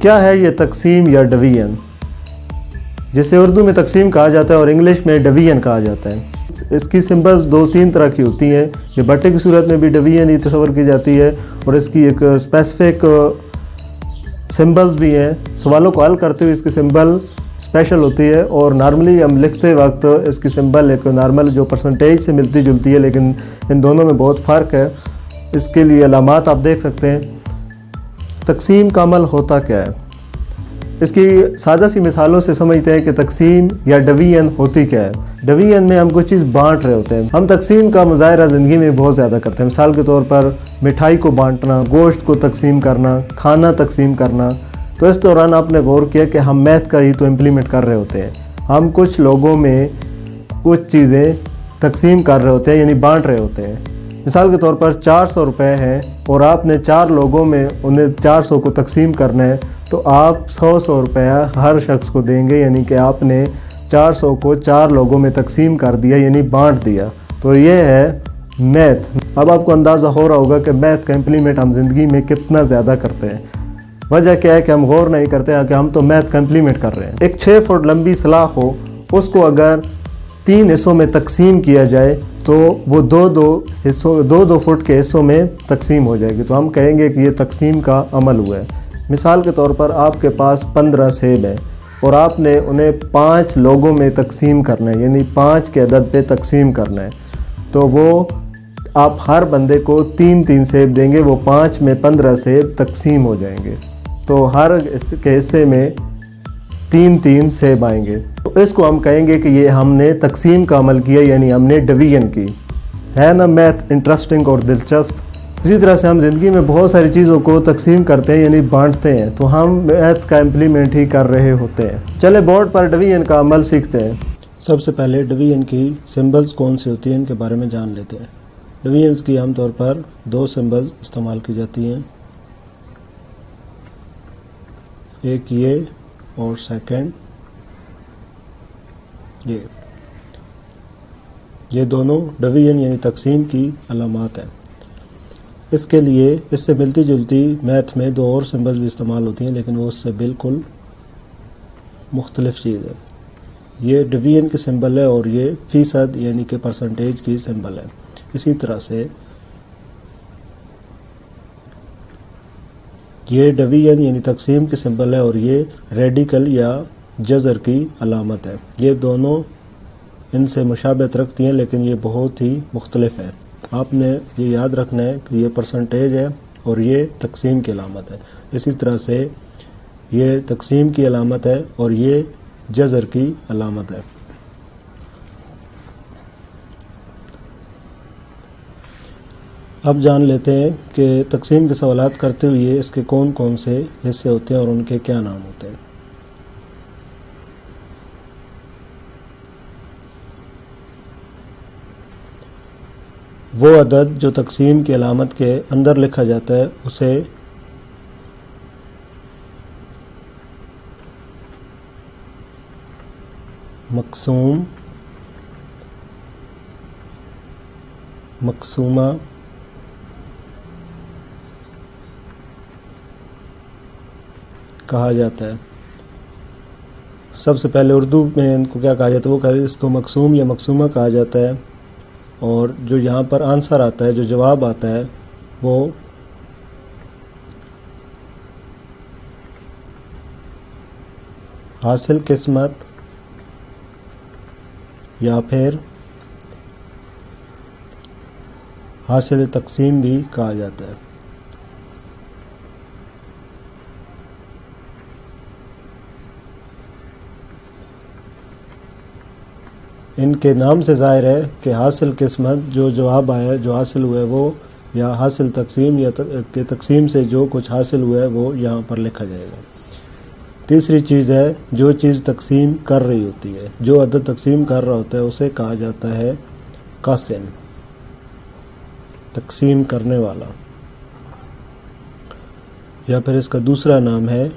کیا ہے یہ تقسیم یا ڈویژن، جسے اردو میں تقسیم کہا جاتا ہے اور انگلش میں ڈویژن کہا جاتا ہے؟ اس کی سمبلز 2-3 طرح کی ہوتی ہیں. یہ بٹے کی صورت میں بھی ڈویژن ہی تصور کی جاتی ہے، اور اس کی ایک اسپیسیفک سمبلز بھی ہیں. سوالوں کو حل کرتے ہوئے اس کی سمبل اسپیشل ہوتی ہے، اور نارملی ہم لکھتے وقت اس کی سمبل ایک نارمل جو پرسنٹیج سے ملتی جلتی ہے، لیکن ان دونوں میں بہت فرق ہے. اس کے لیے علامات آپ دیکھ سکتے ہیں. تقسیم کا عمل ہوتا کیا ہے؟ اس کی سادہ سی مثالوں سے سمجھتے ہیں کہ تقسیم یا ڈویژن ہوتی کیا ہے. ڈویژن میں ہم کوئی چیز بانٹ رہے ہوتے ہیں. ہم تقسیم کا مظاہرہ زندگی میں بہت زیادہ کرتے ہیں. مثال کے طور پر مٹھائی کو بانٹنا، گوشت کو تقسیم کرنا، کھانا تقسیم کرنا. تو اس دوران آپ نے غور کیا کہ ہم میتھ کا ہی تو امپلیمنٹ کر رہے ہوتے ہیں. ہم کچھ لوگوں میں کچھ چیزیں تقسیم کر رہے ہوتے ہیں، یعنی بانٹ رہے ہوتے ہیں. مثال کے طور پر 400 روپے ہیں اور آپ نے 4 لوگوں میں انہیں 400 کو تقسیم کرنا ہے، تو آپ 100 روپیہ ہر شخص کو دیں گے، یعنی کہ آپ نے 400 کو 4 لوگوں میں تقسیم کر دیا، یعنی بانٹ دیا. تو یہ ہے میتھ. اب آپ کو اندازہ ہو رہا ہوگا کہ میتھ کا امپلیمنٹ ہم زندگی میں کتنا زیادہ کرتے ہیں. وجہ کیا ہے کہ ہم غور نہیں کرتے کہ ہم تو میتھ کا امپلیمنٹ کر رہے ہیں. ایک 6 فٹ لمبی سلاخ ہو، اس کو اگر 3 حصوں میں تقسیم کیا جائے تو وہ 2 فٹ کے حصوں میں تقسیم ہو جائے گی. تو ہم کہیں گے کہ یہ تقسیم کا عمل ہوا ہے. مثال کے طور پر آپ کے پاس 15 سیب ہیں اور آپ نے انہیں 5 لوگوں میں تقسیم کرنا ہے، یعنی 5 کے عدد پہ تقسیم کرنا ہے. تو وہ آپ ہر بندے کو 3 سیب دیں گے، وہ 5 میں 15 سیب تقسیم ہو جائیں گے. تو ہر کے حصے میں 3 سیب آئیں گے. تو اس کو ہم کہیں گے کہ یہ ہم نے تقسیم کا عمل کیا، یعنی ہم نے ڈویژن کی. ہے نا میتھ انٹرسٹنگ اور دلچسپ؟ اسی طرح سے ہم زندگی میں بہت ساری چیزوں کو تقسیم کرتے ہیں، یعنی بانٹتے ہیں. تو ہم میتھ کا امپلیمنٹ ہی کر رہے ہوتے ہیں. چلے بورڈ پر ڈویژن کا عمل سیکھتے ہیں. سب سے پہلے ڈویژن کی سمبلز کون سی ہوتی ہیں ان کے بارے میں جان لیتے ہیں. ڈویژنز کی عام طور پر 2 سمبلز استعمال کی جاتی ہیں، ایک یہ اور سیکنڈ یہ دونوں ڈویژن یعنی تقسیم کی علامات ہیں. اس کے لیے اس سے ملتی جلتی میتھ میں 2 اور سمبلز بھی استعمال ہوتی ہیں، لیکن وہ اس سے بالکل مختلف چیز ہے. یہ ڈویژن کی سمبل ہے اور یہ فیصد یعنی کہ پرسنٹیج کی سمبل ہے. اسی طرح سے یہ ڈویژن یعنی تقسیم کی سمبل ہے اور یہ ریڈیکل یا جذر کی علامت ہے. یہ دونوں ان سے مشابہت رکھتی ہیں، لیکن یہ بہت ہی مختلف ہیں. آپ نے یہ یاد رکھنا ہے کہ یہ پرسنٹیج ہے اور یہ تقسیم کی علامت ہے. اسی طرح سے یہ تقسیم کی علامت ہے اور یہ جذر کی علامت ہے. اب جان لیتے ہیں کہ تقسیم کے سوالات کرتے ہوئے اس کے کون کون سے حصے ہوتے ہیں اور ان کے کیا نام ہوتے ہیں. وہ عدد جو تقسیم کی علامت کے اندر لکھا جاتا ہے اسے مقسوم، مقسومہ، کہا جاتا ہے. سب سے پہلے اردو میں ان کو کیا کہا جاتا ہے؟ وہ اس کو مقسوم یا مقسومہ کہا جاتا ہے. اور جو یہاں پر آنسر آتا ہے، جو جواب آتا ہے، وہ حاصل قسمت یا پھر حاصل تقسیم بھی کہا جاتا ہے. ان کے نام سے ظاہر ہے کہ حاصل قسمت جو جواب آیا ہے، جو حاصل ہوا ہے وہ، یا حاصل تقسیم یا کہ تقسیم سے جو کچھ حاصل ہوا ہے وہ یہاں پر لکھا جائے گا. تیسری چیز ہے جو چیز تقسیم کر رہی ہوتی ہے، جو عدد تقسیم کر رہا ہوتا ہے اسے کہا جاتا ہے قاسم، تقسیم کرنے والا. یا پھر اس کا دوسرا نام ہے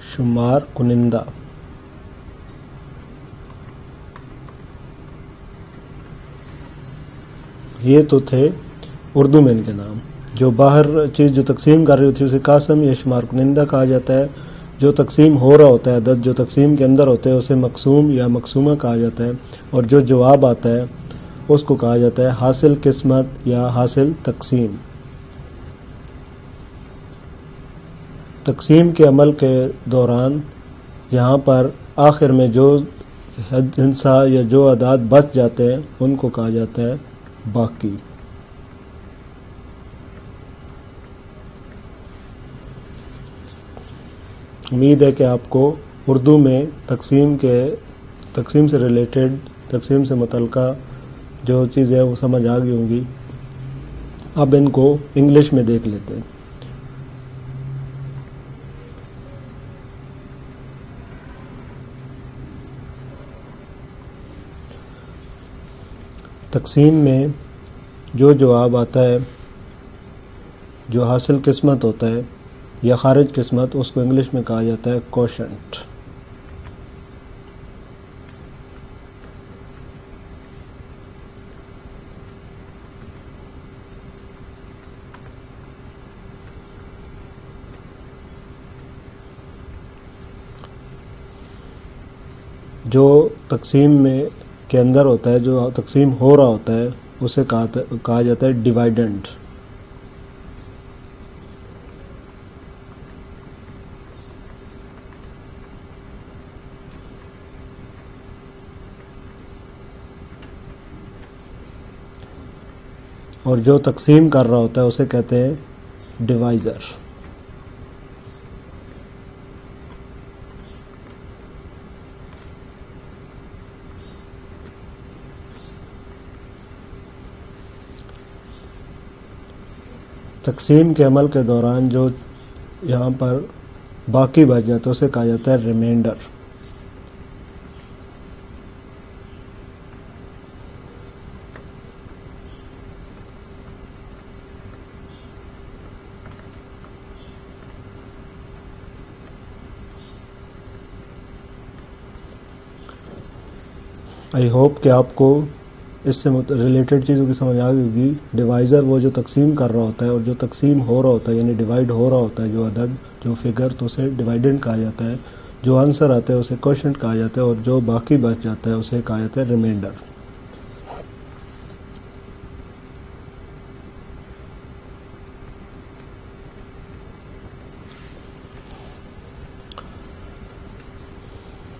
شمار کنندہ. یہ تو تھے اردو میں ان کے نام. جو باہر چیز جو تقسیم کر رہی ہوتی ہے اسے قاسم یا شمار کنندہ کہا جاتا ہے. جو تقسیم ہو رہا ہوتا ہے عدد جو تقسیم کے اندر ہوتے ہیں اسے مقسوم یا مقسومہ کہا جاتا ہے. اور جو جواب آتا ہے اس کو کہا جاتا ہے حاصل قسمت یا حاصل تقسیم. تقسیم کے عمل کے دوران یہاں پر آخر میں جو ہندسہ یا جو اعداد بچ جاتے ہیں ان کو کہا جاتا ہے باقی. امید ہے کہ آپ کو اردو میں تقسیم سے ریلیٹڈ تقسیم سے متعلقہ جو چیزیں وہ سمجھ آ گئی ہوں گی. اب ان کو انگلش میں دیکھ لیتے ہیں. تقسیم میں جو جواب آتا ہے جو حاصل قسمت ہوتا ہے یا خارج قسمت اس کو انگلش میں کہا جاتا ہے کوشنٹ. جو تقسیم میں کے اندر ہوتا ہے جو تقسیم ہو رہا ہوتا ہے اسے کہا جاتا ہے ڈیوائیڈنٹ. اور جو تقسیم کر رہا ہوتا ہے اسے کہتے ہیں ڈیوائزر. تقسیم کے عمل کے دوران جو یہاں پر باقی بچ جاتا ہے اسے کہا جاتا ہے ریمائنڈر. آئی ہوپ کہ آپ کو اس سے ریلیٹڈ چیزوں کی سمجھ آ گئی ہوگی. ڈیوائزر وہ جو تقسیم کر رہا ہوتا ہے اور جو تقسیم ہو رہا ہوتا ہے یعنی ڈیوائڈ ہو رہا ہوتا ہے جو عدد جو فگر تو اسے ڈیوائیڈنٹ کہا جاتا ہے. جو آنسر آتا ہے اسے کوشنٹ کہا جاتا ہے اور جو باقی بچ جاتا ہے اسے کہا جاتا ہے ریمائنڈر.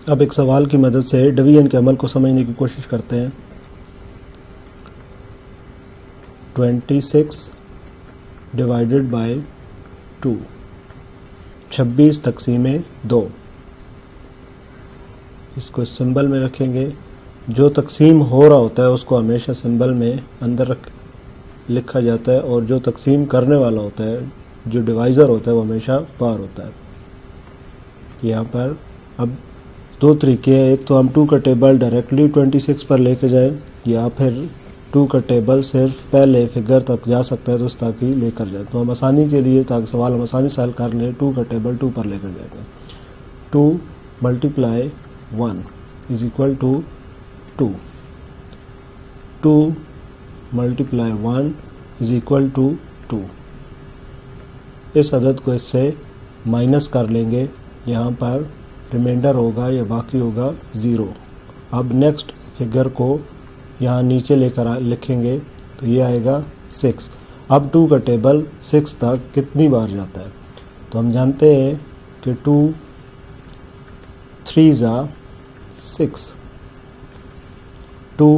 اب ایک سوال کی مدد سے ڈویژن کے عمل کو سمجھنے کی کوشش کرتے ہیں. 26 ڈیوائیڈڈ بائی 2 26 تقسیم 2. اس کو سمبل میں رکھیں گے. جو تقسیم ہو رہا ہوتا ہے اس کو ہمیشہ سمبل میں اندر لکھا جاتا ہے اور جو تقسیم کرنے والا ہوتا ہے جو ڈیوائزر ہوتا ہے وہ ہمیشہ باہر ہوتا ہے. یہاں پر اب دو طریقے ہیں. ایک تو ہم 2 کا ٹیبل ڈائریکٹلی 26 پر لے کے جائیں یا پھر 2 کا ٹیبل صرف پہلے فگر تک جا سکتا ہے تو اس تک ہی لے کر جائیں. تو ہم آسانی کے لیے تاکہ سوال ہم آسانی سے حل کر لیں 2 کا ٹیبل 2 پر لے کر جائیں گے. 2 multiply 1 is equal to 2. 2 multiply 1 is equal to 2. اس عدد کو اس سے مائنس کر لیں گے. یہاں پر ریمائنڈر ہوگا یا باقی ہوگا 0. اب نیکسٹ فگر کو یہاں نیچے لے کر لکھیں گے تو یہ آئے گا 6. اب 2 کا ٹیبل 6 تک کتنی بار جاتا ہے تو ہم جانتے ہیں کہ 2 3 6. 2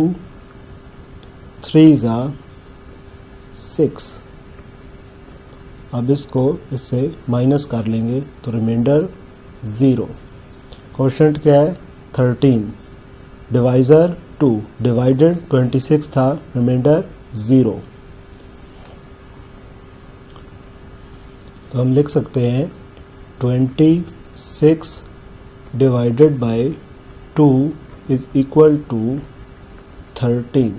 3 6. اب اس کو اس سے مائنس کر لیں گے تو ریمائنڈر 0. کوشنٹ کیا ہے 13. ڈیوائزر 2. ڈیوائیڈڈ 26 تھا ریمائنڈر 0. تو ہم لکھ سکتے ہیں 26 divided by 2 is equal to 13.